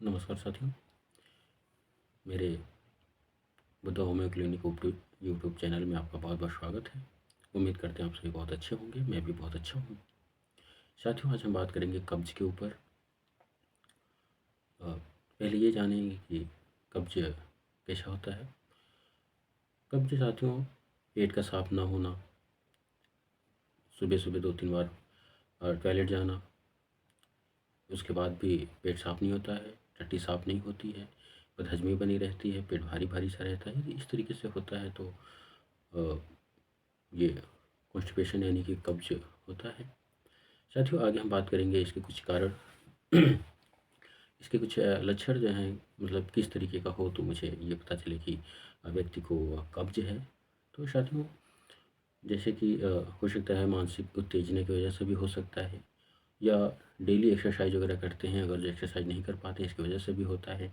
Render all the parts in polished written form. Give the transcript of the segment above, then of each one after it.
नमस्कार साथियों, मेरे Buddha homeo clinic YouTube channel में आपका बहुत बहुत स्वागत है। उम्मीद करते हैं आप सभी बहुत अच्छे होंगे। मैं भी बहुत अच्छा हूँ। साथियों, आज हम बात करेंगे कब्ज के ऊपर। पहले ये जानेंगे कि कब्ज कैसा होता है। कब्ज साथियों, पेट का साफ ना होना, सुबह सुबह 2-3 बार टॉयलेट जाना, उसके बाद भी पेट साफ नहीं होता है, टट्टी साफ नहीं होती है, बदहजमी बनी रहती है, पेट भारी भारी सा रहता है। यदि इस तरीके से होता है तो अ, ये कॉन्स्टिपेशन यानी कि कब्ज होता है। साथियों, आगे हम बात करेंगे इसके कुछ कारण इसके कुछ लक्षण जो हैं, मतलब किस तरीके का हो तो मुझे ये पता चले कि व्यक्ति को कब्ज है। तो साथियों, जैसे कि हो सकता है मानसिक उत्तेजना की वजह से भी हो सकता है, या डेली एक्सरसाइज वगैरह करते हैं, अगर एक्सरसाइज नहीं कर पाते हैं इसकी वजह से भी होता है।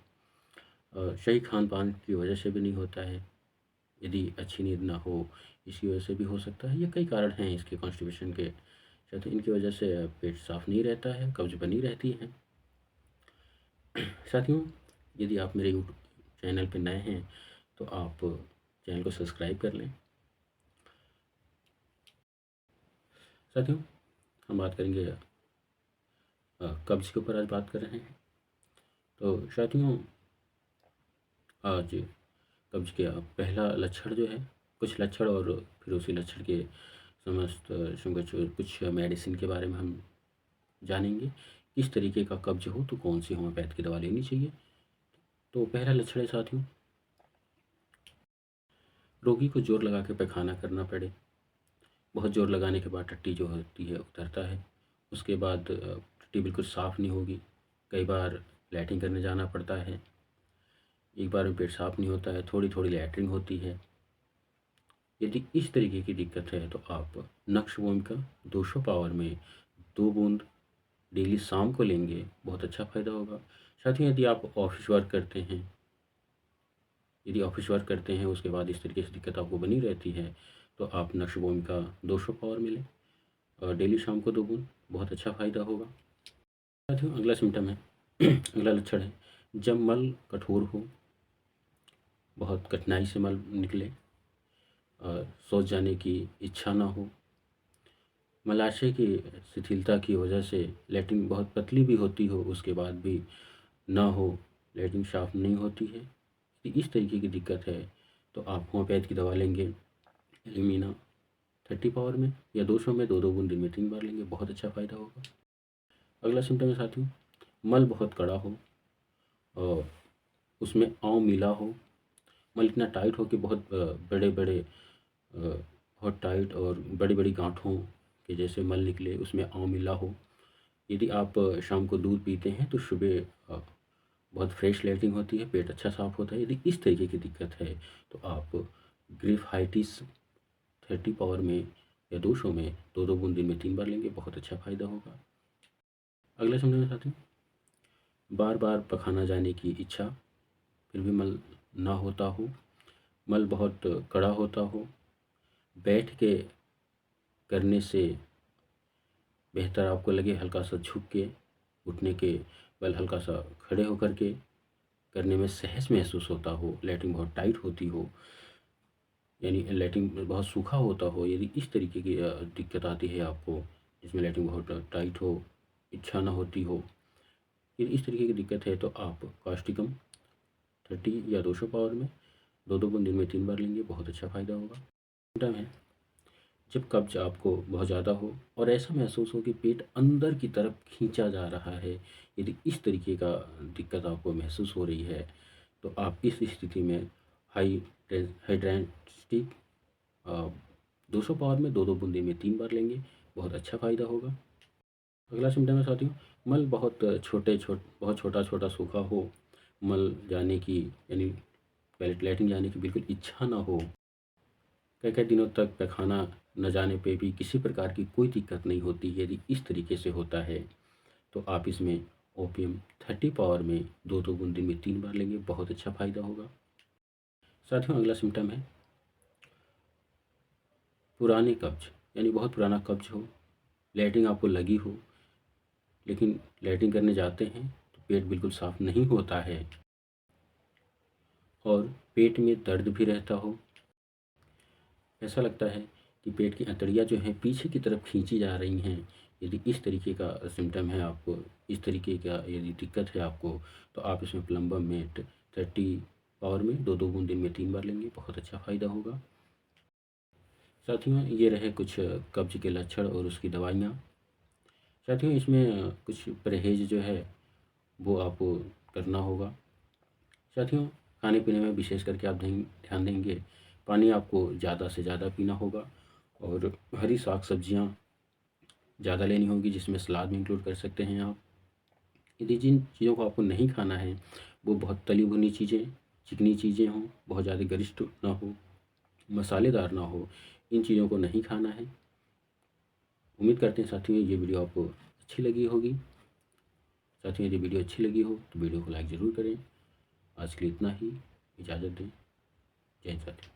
सही खान पान की वजह से भी नहीं होता है, यदि अच्छी नींद ना हो इसकी वजह से भी हो सकता है। ये कई कारण हैं इसके कॉन्स्टिपेशन के। शायद इनकी वजह से पेट साफ नहीं रहता है, कब्ज बनी रहती है। साथियों, यदि आप मेरे यूट्यूब चैनल पर नए हैं तो आप चैनल को सब्सक्राइब कर लें। साथियों, हम बात करेंगे कब्ज के ऊपर आज बात कर रहे हैं। तो साथियों, आज कब्ज के पहला लक्षण जो है, कुछ लक्षण और फिर उसी लक्षण के समस्त कुछ मेडिसिन के बारे में हम जानेंगे। किस तरीके का कब्ज हो तो कौन सी होम्योपैथ की दवा लेनी चाहिए। तो पहला लक्षण है साथियों, रोगी को जोर लगा के पैखाना करना पड़े। बहुत जोर लगाने के बाद टट्टी जो होती है उतरता है। उसके बाद टट्टी बिल्कुल साफ़ नहीं होगी, कई बार लैट्रिन करने जाना पड़ता है, एक बार में पेट साफ नहीं होता है, थोड़ी थोड़ी लैट्रिन होती है। यदि इस तरीके की दिक्कत है तो आप नक्श भूमिका 200 पावर में 2 बूंद डेली शाम को लेंगे, बहुत अच्छा फ़ायदा होगा। साथियों, यदि ऑफिस वर्क करते हैं उसके बाद इस तरीके से दिक्कत आपको बनी रहती है तो आप नक्श भूमिका 200 पावर में लें और डेली शाम को 2 बूंद, बहुत अच्छा फ़ायदा होगा। साथियों, अगला सिम्टम है अगला लक्षण है, जब मल कठोर हो, बहुत कठिनाई से मल निकले, शौच जाने की इच्छा ना हो, मलाशय की शिथिलता की वजह से लैट्रिन बहुत पतली भी होती हो उसके बाद भी ना हो, लैट्रिन साफ नहीं होती है, कि इस तरीके की दिक्कत है तो आप होम्योपैथ की दवा लेंगे एल्यूमिना 30 पावर में या 200 में 2-2 बूंद दिन में 3 बार लेंगे, बहुत अच्छा फ़ायदा होगा। अगला सिम्टम है साथियों, मल बहुत कड़ा हो और उसमें आंव मिला हो, मल इतना टाइट हो कि बहुत बड़े बड़े बहुत टाइट और बड़ी बड़ी गांठों के जैसे मल निकले, उसमें आंव मिला हो। यदि आप शाम को दूध पीते हैं तो सुबह बहुत फ्रेश लैट्रिन होती है, पेट अच्छा साफ होता है। यदि इस तरीके की दिक्कत है तो आप ग्रिफहाइटिस 30 पावर में या 200 में 2-2 बूंद दिन में 3 बार लेंगे, बहुत अच्छा फ़ायदा होगा। अगला समझना चाहते हैं, बार बार पखाना जाने की इच्छा फिर भी मल ना होता हो, मल बहुत कड़ा होता हो, बैठ के करने से बेहतर आपको लगे हल्का सा झुक के, उठने के बल हल्का सा खड़े होकर के करने में सहज महसूस होता हो, लैट्रिन बहुत टाइट होती हो, यानी लैट्रिन बहुत सूखा होता हो, यदि इस तरीके की दिक्कत आती है आपको, जिसमें लैट्रिन बहुत टाइट हो, इच्छा ना होती हो, यदि इस तरीके की दिक्कत है तो आप कास्टिकम 30 या 200 पावर में 2-2 बूंद दिन में 3 बार लेंगे, बहुत अच्छा फ़ायदा होगा। सिम्टम है, जब कब्ज आपको बहुत ज़्यादा हो और ऐसा महसूस हो कि पेट अंदर की तरफ खींचा जा रहा है, यदि इस तरीके का दिक्कत आपको महसूस हो रही है तो आप इस स्थिति में हाइड्रेंस्टिक 200 पावर में 2-2 बूंदी में 3 बार लेंगे, बहुत अच्छा फ़ायदा होगा। अगला सिम्टम है साथियों, मल बहुत छोटा छोटा सूखा हो, मल जाने की यानी लैट्रिन जाने की बिल्कुल इच्छा ना हो, कई कई दिनों तक पैखाना न जाने पे भी किसी प्रकार की कोई दिक्कत नहीं होती। यदि इस तरीके से होता है तो आप इसमें ओपियम 30 पावर में 2-2 बूंद दिन में 3 बार लेंगे, बहुत अच्छा फ़ायदा होगा। साथियों, अगला सिम्टम है पुराने कब्ज, यानी बहुत पुराना कब्ज हो, लैट्रिन आपको लगी हो, लेकिन लैट्रिन करने जाते हैं तो पेट बिल्कुल साफ़ नहीं होता है और पेट में दर्द भी रहता हो, ऐसा लगता है कि पेट की अंतड़ियाँ जो हैं पीछे की तरफ खींची जा रही हैं, यदि इस तरीके का सिम्पटम है आपको, इस तरीके का यदि दिक्कत है आपको, तो आप इसमें प्लम्बम में 30 पावर में 2-2 बूंद दिन में 3 बार लेंगे, बहुत अच्छा फ़ायदा होगा। साथियों, ये रहे कुछ कब्ज़ के लक्षण और उसकी दवाइयाँ। साथियों, इसमें कुछ परहेज़ जो है वो आपको करना होगा। साथियों, खाने-पीने में विशेष करके आप ध्यान देंगे, पानी आपको ज़्यादा से ज़्यादा पीना होगा और हरी साग-सब्जियाँ ज़्यादा लेनी होगी, जिसमें सलाद में इंक्लूड कर सकते हैं आप। यदि जिन चीज़ों को आपको नहीं खाना है, वो बहुत तली-भुनी चीज़ें, चिकनी चीज़ें हों, बहुत ज़्यादा गरिष्ठ ना हो, मसालेदार ना हो, इन चीज़ों को नहीं खाना है। उम्मीद करते हैं साथियों ये वीडियो आपको अच्छी लगी होगी। साथियों, यदि वीडियो अच्छी लगी हो तो वीडियो को लाइक ज़रूर करें। आज के लिए इतना ही, इजाज़त दें। जय हिंद साथियों।